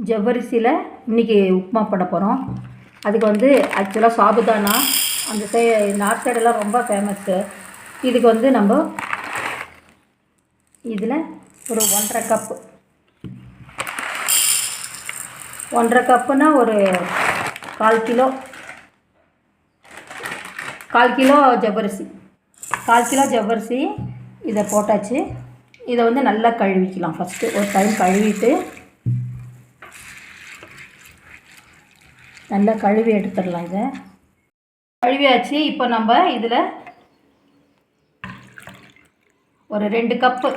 ஜவ்வரிசியில் இன்றைக்கி உப்புமா பண்ண போகிறோம். அதுக்கு வந்து ஆக்சுவலாக சாபுதானா அந்த நார்த் சைடெல்லாம் ரொம்ப ஃபேமஸ்ஸு. இதுக்கு வந்து நம்ம இதில் ஒரு 1.5 கப்பு 1.5 கப்புனா ஒரு 1/4 கிலோ ஜவ்வரிசி 1/4 கிலோ ஜவ்வரிசி இதை போட்டாச்சு. இதை வந்து நல்லா கழுவிக்கலாம். ஃபஸ்ட்டு ஒரு டைம் கழுவிட்டு நல்லா கழுவி எடுத்துடலாம். இதை கழுவியாச்சு. இப்போ நம்ம இதில் ஒரு 2 கப்பு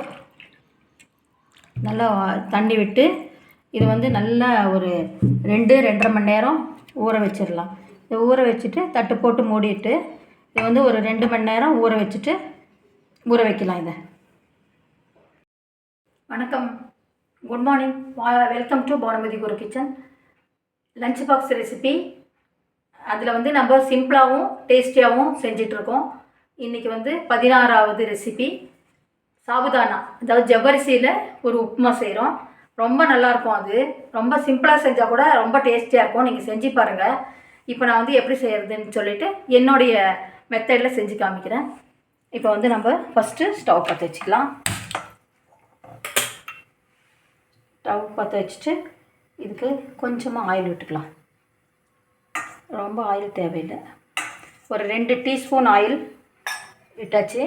நல்லா தண்ணி விட்டு இது வந்து நல்லா ஒரு 2-2.5 மணி நேரம் ஊற வச்சிடலாம். இதை ஊற வச்சுட்டு தட்டு போட்டு மூடிட்டு இதை வந்து ஒரு 2 மணி நேரம் ஊற வைக்கலாம். இதை வணக்கம், good morning, welcome to Bhanumathi Guru kitchen. Lunch box recipe. அதில் வந்து நம்ம சிம்பிளாகவும் டேஸ்டியாகவும் செஞ்சிட்ருக்கோம். இன்றைக்கி வந்து 16வது ரெசிபி. சாபுதானா, அதாவது ஜவ்வரிசியில் ஒரு உப்புமா செய்கிறோம். ரொம்ப நல்லாயிருக்கும். அது ரொம்ப சிம்பிளாக செஞ்சால் கூட ரொம்ப டேஸ்டியாக இருக்கும். நீங்கள் செஞ்சு பாருங்கள். இப்போ நான் வந்து எப்படி செய்கிறதுன்னு சொல்லிவிட்டு என்னுடைய மெத்தடில் செஞ்சு காமிக்கிறேன். இப்போ வந்து நம்ம ஃபஸ்ட்டு ஸ்டவ் பற்ற வச்சுக்கலாம். ஸ்டவ் பற்ற வச்சுட்டு இதுக்கு கொஞ்சமாக ஆயில் விட்டுக்கலாம். ரொம்ப ஆயில் தேவையில்லை. ஒரு 2 டீஸ்பூன் ஆயில் விட்டாச்சு.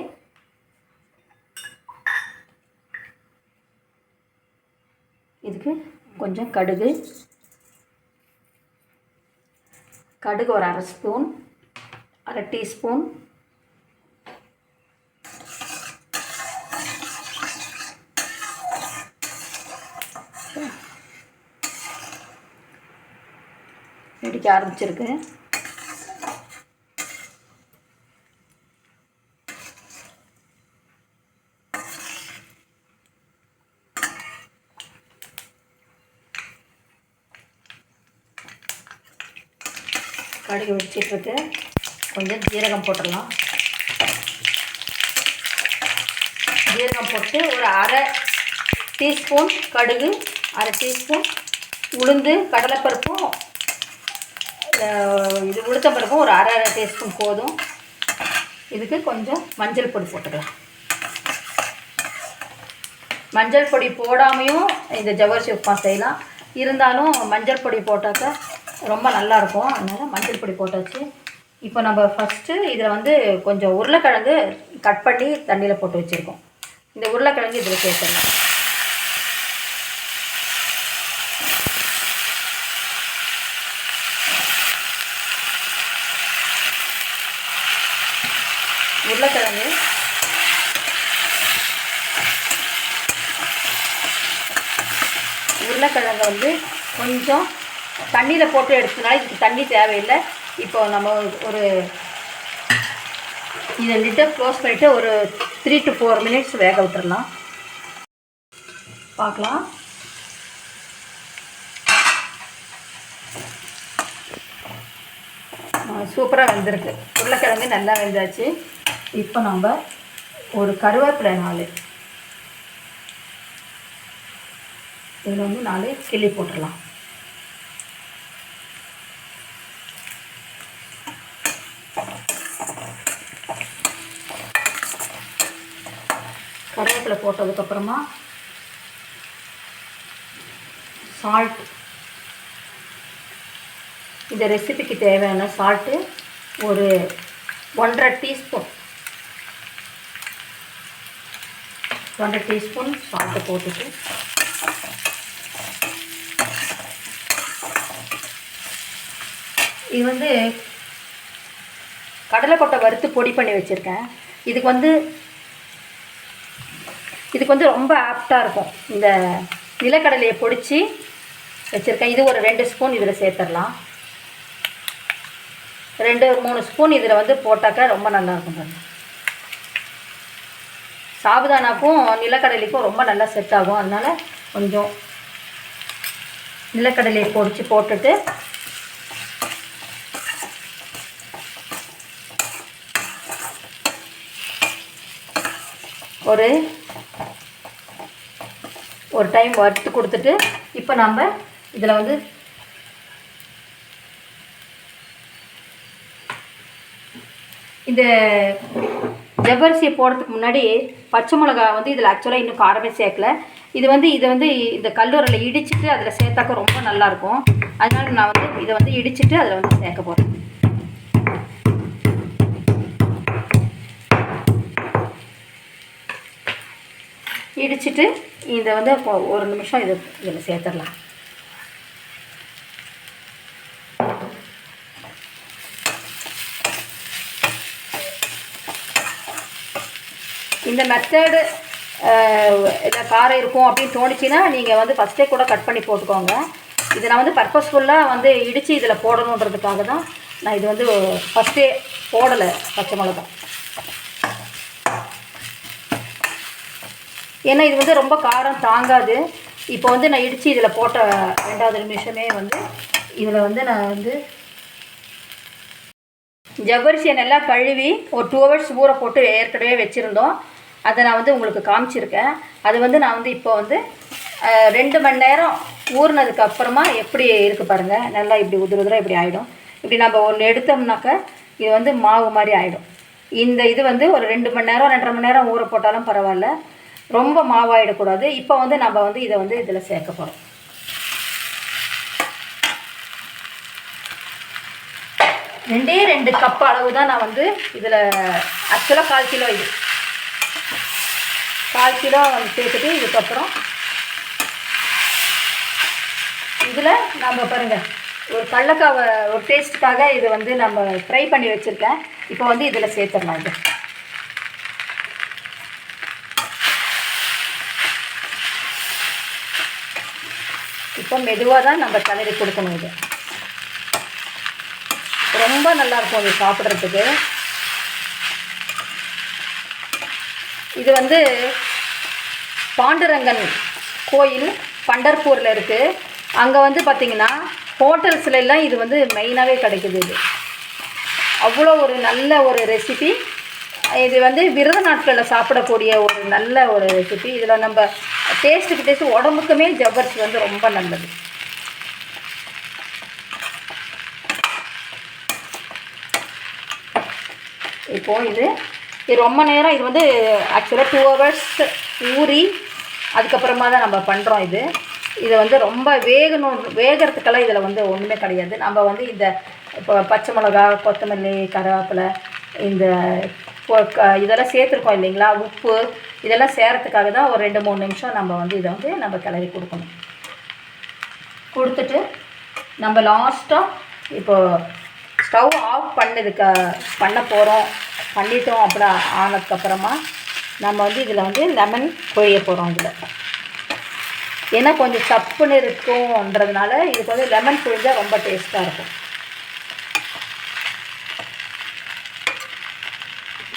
இதுக்கு கொஞ்சம் கடுகு ஒரு 1/2 ஸ்பூன், 1/2 டீஸ்பூன். வெடிக்க ஆரம்பிச்சிருக்கு. கடுகு வெடிச்சிட்ருக்கு. கொஞ்சம் ஜீரகம் போட்டுடலாம். ஜீரகம் போட்டு ஒரு 1/2 டீஸ்பூன் கடுகு, 1/2 டீஸ்பூன் உளுந்து, கடலைப்பருப்பும் இது உளுத்தம்பருப்பும் ஒரு 1/2 டீஸ்பூன் போதும். இதுக்கு கொஞ்சம் மஞ்சள் பொடி போட்டுக்கலாம். மஞ்சள் பொடி போடாமையும் இந்த ஜவ்வரிசி உப்புமா செய்யலாம். இருந்தாலும் மஞ்சள் பொடி போட்டாக்க ரொம்ப நல்லாயிருக்கும். அதனால் மஞ்சள் பொடி போட்டாச்சு. இப்போ நம்ம ஃபஸ்ட்டு இதில் வந்து கொஞ்சம் உருளைக்கிழங்கு கட் பண்ணி தண்ணியில் போட்டு வச்சுருக்கோம். இந்த உருளைக்கிழங்கு இதில் சேர்த்துடலாம். உருளைக்கிழங்கு வந்து கொஞ்சம் தண்ணியில் போட்டு எடுத்தனால இதுக்கு தண்ணி தேவையில்லை. இப்போ நம்ம ஒரு இதை லிட்டை க்ளோஸ் பண்ணிவிட்டு ஒரு 3 to 4 மினிட்ஸ் வேக விட்டுடலாம். பார்க்கலாம். சூப்பராக வெந்திருக்கு. உருளைக்கிழங்கு நல்லா வெந்தாச்சு. இப்போ நம்ம ஒரு கருவேப்பிலை 4 இதில் வந்து 4 கிள்ளி போட்டுடலாம். கருவேப்பிலை போட்டதுக்கப்புறமா சால்ட், இந்த ரெசிபிக்கு தேவையான சால்ட்டு ஒரு 1.5 டீஸ்பூன் சால்ட்டு போட்டுட்டு இது வந்து கடலைக்கொட்டை வறுத்து பொடி பண்ணி வச்சுருக்கேன். இதுக்கு வந்து ரொம்ப ஆப்டாக இருக்கும். இந்த நிலக்கடலையை பொடிச்சு வச்சுருக்கேன். இது ஒரு 2 ஸ்பூன் இதில் சேர்த்துடலாம். 2-3 ஸ்பூன் இதில் வந்து போட்டாக்கா ரொம்ப நல்லாயிருக்கும். பாருங்கள், சாபுதானாக்கும் நிலக்கடலைக்கும் ரொம்ப நல்லா செட் ஆகும். அதனால் கொஞ்சம் நிலக்கடலையை பொடிச்சு போட்டுட்டு ஒரு டைம் வறுத்து கொடுத்துட்டு இப்போ நம்ம இதில் வந்து இந்த ஜவ்வரிசியை போடுறதுக்கு முன்னாடி பச்சை மிளகா வந்து இதில் ஆக்சுவலாக இன்னும் காரமே சேர்க்கல. இதை வந்து இந்த கல்லூரில் இடிச்சிட்டு அதில் சேர்த்தாக்க ரொம்ப நல்லாயிருக்கும். அதனால நான் வந்து இதை வந்து இடிச்சிட்டு அதில் வந்து சேர்க்க போகிறேன். இடிச்சிட்டு இதை வந்து ஒரு நிமிஷம் இதில் சேர்த்துடலாம். இந்த மெத்தடு இதில் காரம் இருக்கும் அப்படின்னு தோணுச்சுன்னா நீங்கள் வந்து ஃபஸ்ட்டே கூட கட் பண்ணி போட்டுக்கோங்க. இதை நான் வந்து பர்பஸ்ஃபுல்லாக வந்து இடித்து இதில் போடணுன்றதுக்காக தான் நான் இது வந்து ஃபஸ்ட்டே போடலை பச்சை மிளகா. ஏன்னா இது வந்து ரொம்ப காரம் தாங்காது. இப்போ வந்து நான் இடித்து இதில் போட்ட 2வது நிமிஷமே வந்து இதில் வந்து நான் வந்து ஜவ்வரிசியை நல்லா கழுவி ஒரு 2 hours ஊற போட்டு ஏற்கனவே வச்சுருந்தோம். அதை நான் வந்து உங்களுக்கு காமிச்சிருக்கேன். அது வந்து நான் வந்து இப்போ வந்து 2 மணி நேரம் ஊறினதுக்கு அப்புறமா எப்படி இருக்குது பாருங்கள். நல்லா இப்படி உதிராக இப்படி ஆகிடும். இப்படி நம்ம ஒன்று எடுத்தோம்னாக்க இது வந்து மாவு மாதிரி ஆகிடும். இந்த இது வந்து ஒரு 2 மணி நேரம் 2.5 மணி நேரம் ஊற போட்டாலும் பரவாயில்ல, ரொம்ப மாவாயிடக்கூடாது. இப்போ வந்து நம்ம வந்து இதை வந்து இதில் சேர்க்க போகிறோம். ரெண்டே 2 கப் அளவு தான் நான் வந்து இதில் ஆக்சுவலாக 1/4 கிலோ இது 1/4 கிலோ வந்து சேர்த்துட்டு இதுக்கப்புறம் இதில் நம்ம பாருங்கள் ஒரு கடலக்காவை ஒரு டேஸ்ட்டுக்காக இது வந்து நம்ம ஃப்ரை பண்ணி வச்சுருக்கேன். இப்போ வந்து இதில் சேர்த்துடலாம். இது இப்போ மெதுவாக தான் நம்ம கிளறி கொடுக்கணும். இது ரொம்ப நல்லாயிருக்கும் இது சாப்பிட்றதுக்கு. இது வந்து பாண்டுரங்கன் கோயில் பண்டர்பூரில் இருக்குது. அங்கே வந்து பார்த்திங்கன்னா ஹோட்டல்ஸ்ல எல்லாம் இது வந்து மெயினாகவே கிடைக்குது. இது அவ்வளோ ஒரு நல்ல ஒரு ரெசிபி. இது வந்து விரத நாட்களில் சாப்பிடக்கூடிய ஒரு நல்ல ஒரு ரெசிபி. இதில் நம்ம டேஸ்ட்டு உடம்புக்குமே ஜவ்வரிசி வந்து ரொம்ப நல்லது. இப்போது இது ரொம்ப நேரம் இது வந்து ஆக்சுவலாக 2 hours ஊறி அதுக்கப்புறமா தான் நம்ம பண்ணுறோம். இதை வந்து ரொம்ப வேகிறதுக்கெல்லாம் இதில் வந்து ஒன்றுமே கிடையாது. நம்ம வந்து இந்த இப்போ பச்சை மிளகா, கொத்தமல்லி, கருவேப்பிலை இந்த இதெல்லாம் சேர்த்துருக்கோம் இல்லைங்களா, உப்பு இதெல்லாம் சேரத்துக்காக தான் ஒரு 2-3 நிமிஷம் நம்ம வந்து இதை வந்து நம்ம கிளறி கொடுக்கணும். கொடுத்துட்டு நம்ம லாஸ்ட்டாக இப்போது ஸ்டவ் ஆஃப் பண்ண போகிறோம். பண்ணிட்டோம் அப்படி ஆனதுக்கப்புறமா நம்ம வந்து இதில் வந்து லெமன் பொழிய போகிறோம். இதில் ஏன்னா கொஞ்சம் சப்புன்னு இருக்கும்ன்றதுனால இதுக்கு வந்து லெமன் பொழிஞ்சால் ரொம்ப டேஸ்ட்டாக இருக்கும்.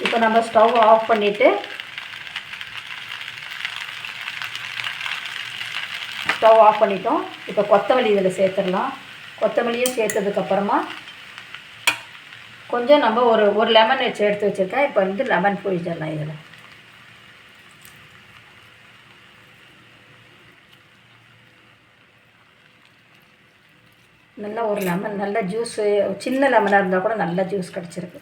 இப்போ நம்ம ஸ்டவ் ஆஃப் பண்ணிவிட்டு ஸ்டவ் ஆஃப் பண்ணிட்டோம். இப்போ கொத்தமல்லி இதில் சேர்த்துடலாம். கொத்தமல்லியும் சேர்த்ததுக்கப்புறமா கொஞ்சம் நம்ம ஒரு லெமன் வச்சு எடுத்து வச்சுருக்கேன். இப்போ வந்து லெமன் பொழிச்சிடலாம். இதில் நல்லா ஒரு லெமன் நல்ல ஜூஸு, சின்ன லெமனாக இருந்தால் கூட நல்ல ஜூஸ் கிடச்சிருக்கு.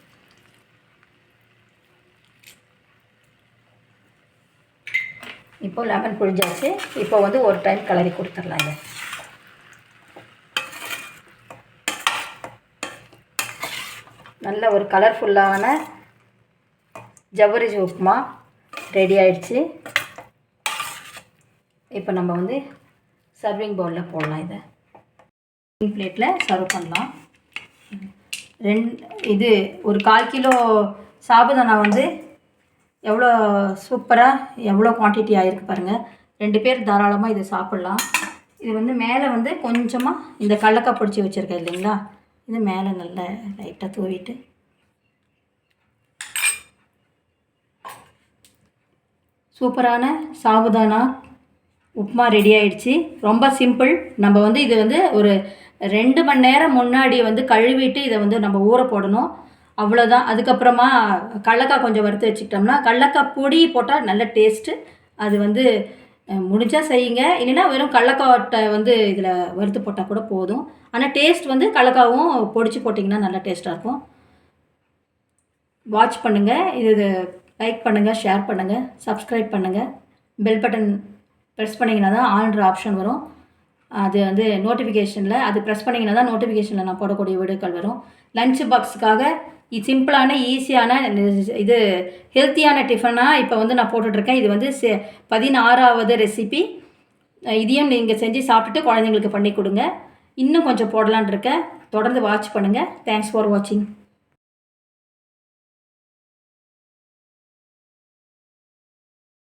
இப்போ லெமன் புழிஞ்சாச்சு. இப்போ வந்து ஒரு டைம் கிளறி கொடுத்துடலாம். இதை நல்ல ஒரு கலர்ஃபுல்லான ஜவ்வரிசி உப்புமா ரெடி ஆயிடுச்சு. இப்போ நம்ம வந்து சர்விங் பவுலில் போடலாம். இதை பிளேட்டில் சர்வ் பண்ணலாம். இது ஒரு 1/4 கிலோ சாபுதானா வந்து எவ்வளோ சூப்பராக எவ்வளோ குவான்டிட்டி ஆகிருக்கு பாருங்கள். 2 பேர் தாராளமாக இதை சாப்பிட்லாம். இது வந்து மேலே வந்து கொஞ்சமாக இந்த கடலக்காய் பொடிச்சு வச்சுருக்கேன் இல்லைங்களா, இது மேலே நல்லா லைட்டாக தூவிட்டு சூப்பரான சாபுதானா உப்புமா ரெடி ஆகிடுச்சு. ரொம்ப சிம்பிள். நம்ம வந்து இது வந்து ஒரு 2 மணி நேரம் முன்னாடி வந்து கழுவிட்டு இதை வந்து நம்ம ஊற போடணும், அவ்வளோதான். அதுக்கப்புறமா கடலக்காய் கொஞ்சம் வறுத்து வச்சுக்கிட்டோம்னா, கடலக்காய் பொடி போட்டால் நல்ல டேஸ்ட்டு. அது வந்து முடிஞ்சால் செய்யுங்க. இல்லைன்னா வெறும் கடலக்காட்ட வந்து இதில் வறுத்து போட்டால் கூட போதும். ஆனால் டேஸ்ட் வந்து கடலக்காவும் பொடிச்சு போட்டிங்கன்னா நல்லா டேஸ்ட்டாக இருக்கும். வாட்ச் பண்ணுங்கள். இது லைக் பண்ணுங்கள், ஷேர் பண்ணுங்கள், சப்ஸ்கிரைப் பண்ணுங்கள். பெல் பட்டன் ப்ரெஸ் பண்ணிங்கன்னா தான் ஆல்ன்ற ஆப்ஷன் வரும். அது வந்து நோட்டிஃபிகேஷனில் அது ப்ரெஸ் பண்ணிங்கன்னா தான் நோட்டிஃபிகேஷனில் நான் போடக்கூடிய வீடியோக்கள் வரும். லஞ்ச் பாக்ஸுக்காக சிம்பிளான ஈஸியான இது ஹெல்த்தியான டிஃபனாக இப்போ வந்து நான் போட்டுட்ருக்கேன். இது வந்து 16வது ரெசிபி. இதையும் நீங்கள் செஞ்சு சாப்பிட்டுட்டு குழந்தைங்களுக்கு பண்ணி கொடுங்க. இன்னும் கொஞ்சம் போடலான் இருக்கேன். தொடர்ந்து வாட்ச் பண்ணுங்கள். தேங்க்ஸ் ஃபார் வாட்சிங்.